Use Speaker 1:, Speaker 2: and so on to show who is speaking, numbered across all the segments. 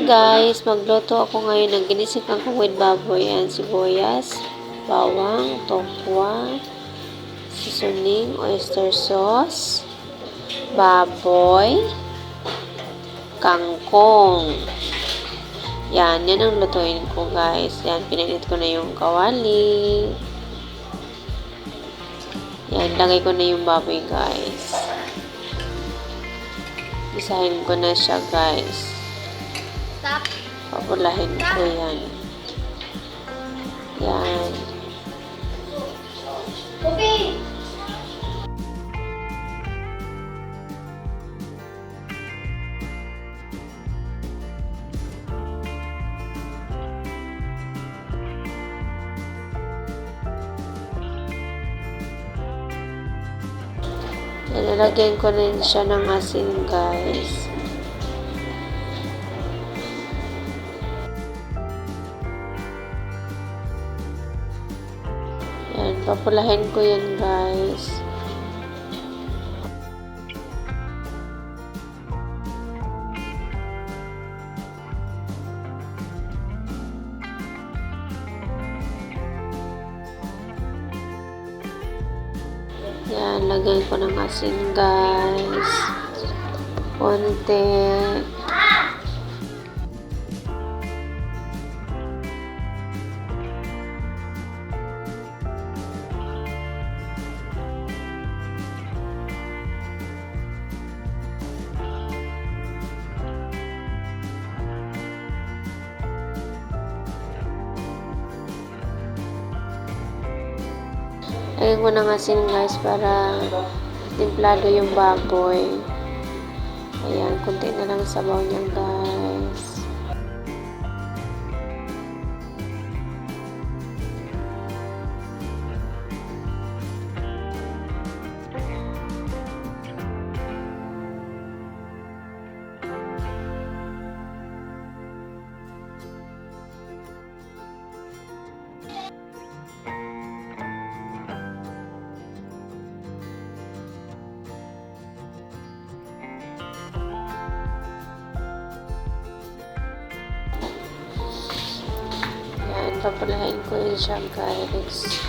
Speaker 1: Guys, magluto ako ngayon ng ginising kangkong with baboy. Yan, sibuyas, bawang, tokwa, seasoning, oyster sauce, baboy, kangkong. Yan ang lutuin ko guys. Yan, pinainit ko na yung kawali. Yan, lagay ko na yung baboy guys. Isahin ko na siya guys. Papulahin ko yan. Yan.
Speaker 2: Okay.
Speaker 1: Lalagyan ko na siya ng asin guys. Yan, papulahin ko yan guys. Yan, lagyan ko ng asin guys. Konti. Lagyan ko ng asin guys para timplado yung baboy. Ayan, kunti na lang sabaw niya guys. Papulahin ko yun siya guys.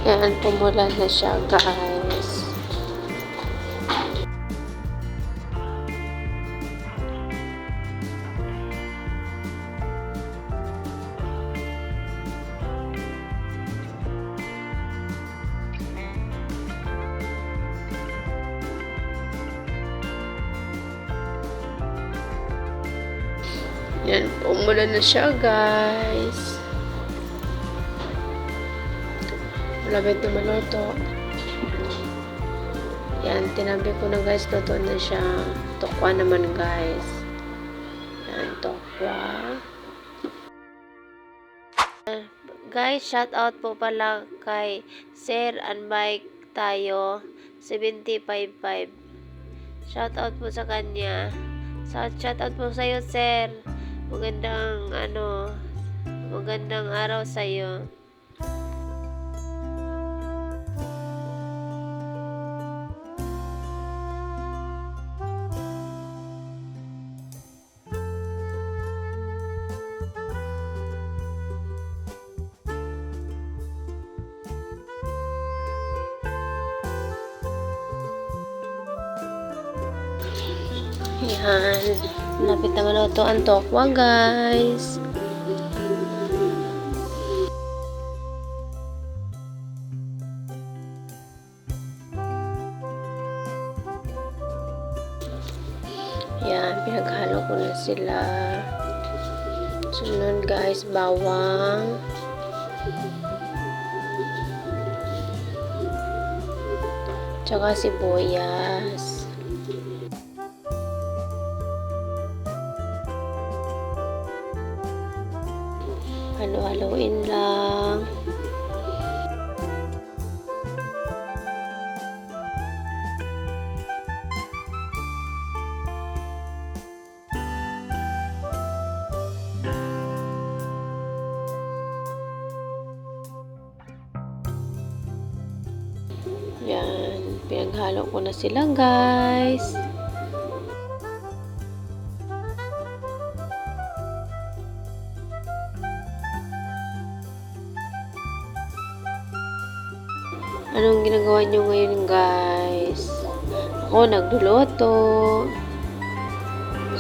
Speaker 1: Yan, pumula na siya guys. Yan, pumula na siya guys. Malapit na maluto. Yan, tinabi ko na guys. Luto na siya. Tokwa naman guys. Yan, tokwa. Guys, shout out po pala kay Sir and Mike tayo 755. Shout out po sa kanya. Shout out po sa iyo, Sir. Magandang araw sa iyo. Yan, lapit na maluto ang tokwa guys. Yan, pinaghalo ko na sila. Sunod guys, bawang. Tsaka sibuyas. Halo-haloin lang. Yan, pinaghalo ko na sila guys. Anong ginagawa nyo ngayon guys? Ako nagluluto.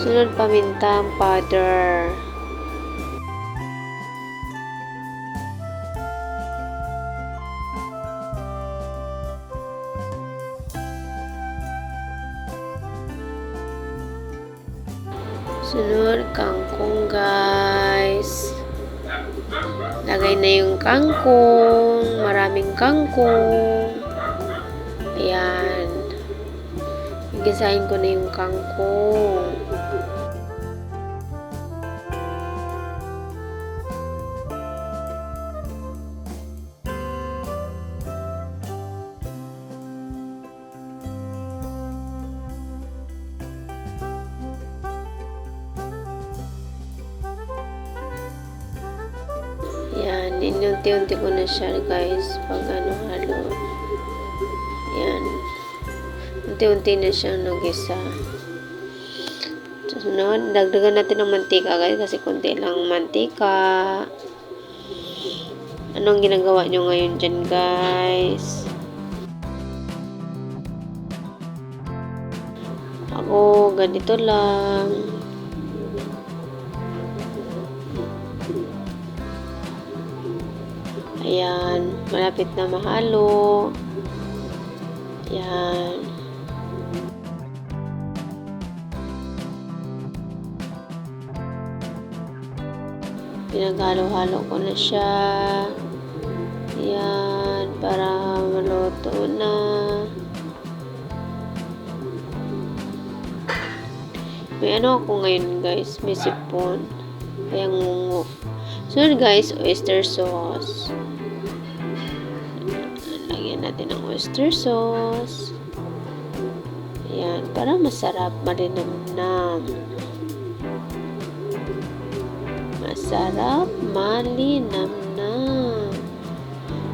Speaker 1: Sunod pamintang powder. Sunod kangkong guys. Lagay na yung kangkong. Maraming kangkong. Ayan. Gisahin ko na yung kangkong. Yan, inunti-unti ko na siya guys pag halo. Yan. Unti-unti na siyang nag-isa. Sunod, dagdagan natin ng mantika guys kasi konti lang mantika. Anong ginagawa nyo ngayon dyan guys? Ako, ganito lang. Ayan, malapit na mahalo. Ayan. Pinaghalo-halo ko na siya. Ayan, para maluto na. May ano ako ngayon guys, may sipon. Kaya ngungo. Sunod guys, oyster sauce. Lagyan natin ng oyster sauce. Ayan, para masarap, malinamnam. Masarap, malinamnam.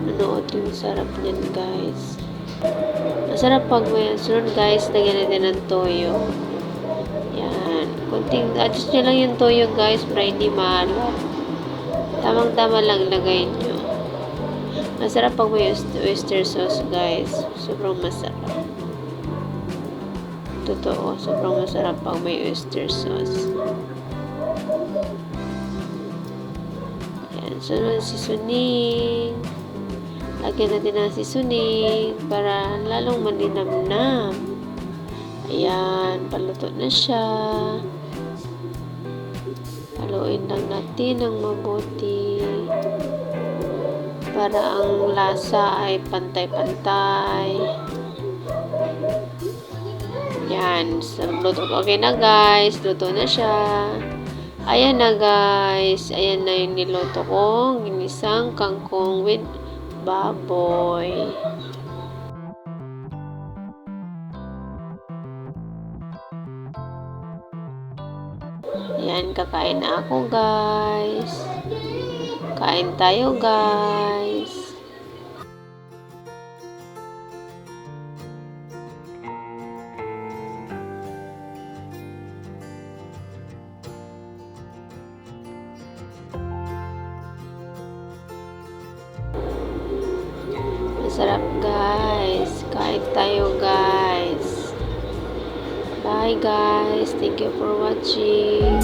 Speaker 1: Manood yung sarap niyan guys. Masarap pag may sunod guys, lagyan natin ng toyo. Ayan, kunting, adjust nyo lang yung toyo guys para hindi maalat. Tamang-tama lang ilagay nyo. Masarap pag may oyster sauce guys. Sobrang masarap. Totoo, sobrang masarap pag may oyster sauce. Ayan, sunod seasoning. Lagyan natin ng seasoning para lalong malinamnam. Ayan, paluto na siya. Haluin lang natin ng mabuti para ang lasa ay pantay-pantay. Yan, luto. Okay na guys, luto na siya. Ayan na guys, ayan na yung niluto ko, ginisang kangkong with baboy. Yan, kakain na ako guys. Kain tayo guys. Masarap guys. Kain tayo guys. Bye guys. Thank you for watching.